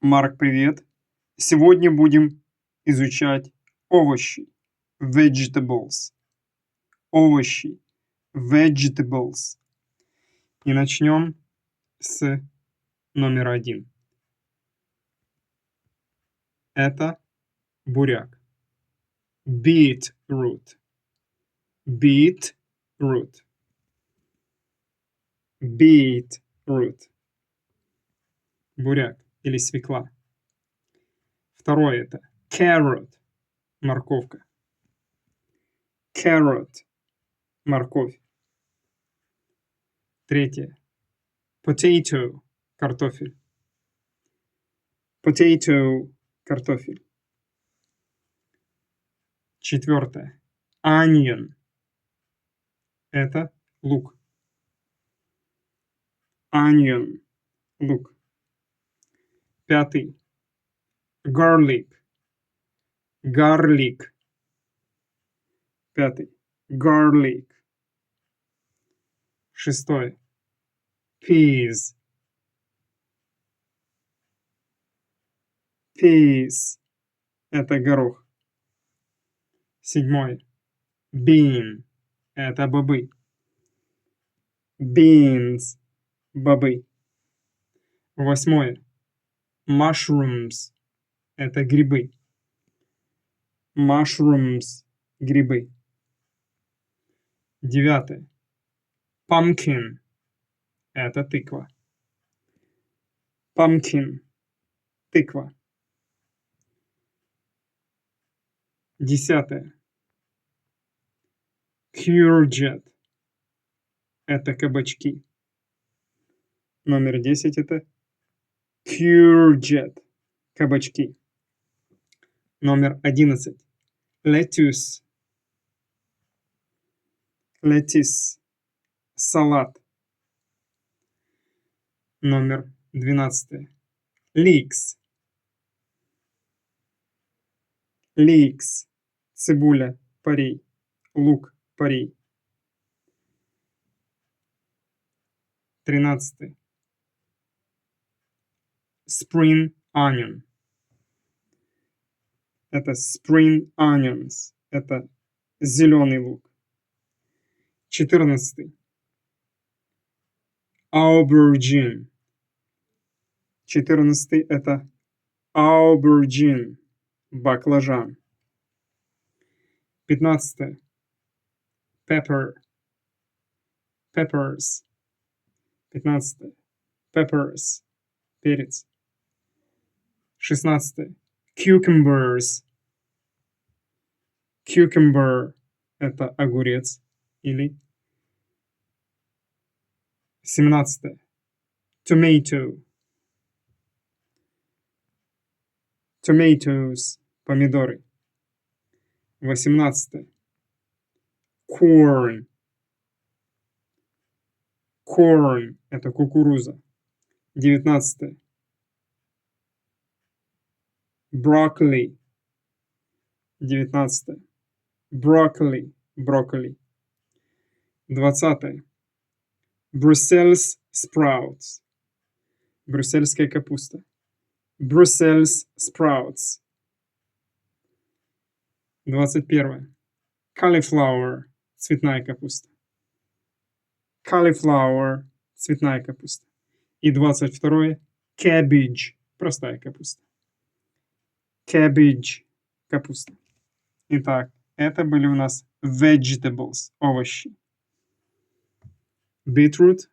Марк, привет! Сегодня будем изучать овощи. Vegetables. Овощи. Vegetables. И начнем с номера 1. Это буряк. Beetroot. Beetroot. Beetroot. Буряк или свекла. Второе это carrot. Морковка. Carrot. Морковь. Третье. Potato. Картофель. Potato. Картофель. Четвертое. Onion. Это лук. Onion. Лук. Пятый. Garlic. Garlic. Пятый. Garlic. Шестое. Peas. Peas. Это горох. Седьмое. Bean. Это бобы. Beans. Бобы. Восьмое. Mushrooms. Это грибы. Mushrooms. Грибы. Девятое. Pumpkin. Это тыква. Pumpkin. Тыква. Десятое. Courgette. Это кабачки. Номер 10 это courgette. Кабачки. Номер 11. Lettuce. Lettuce. Салат. Номер 12. Leeks. Leeks. Цибуля, порей. Лук, порей. 13. Spring onion. Это spring onions. Это зеленый лук. 14. Aubergine. 14 это aubergine. Баклажан. 15. Pepper. Peppers. 15. Peppers. Перец. 16. Cucumbers. Cucumber – это огурец или 17. Tomato. Tomatoes – помидоры. 18. Corn. Corn – это кукуруза. 19. Broccoli. 19. Broccoli. Брокколи. 20. Brussels sprouts. Брюссельская капуста. Brussels sprouts. 21. Cauliflower. Цветная капуста. Cauliflower. Цветная капуста. И 22. Cabbage. Простая капуста. Cabbage. Капуста. Итак, это были у нас vegetables. Овощи. Beetroot.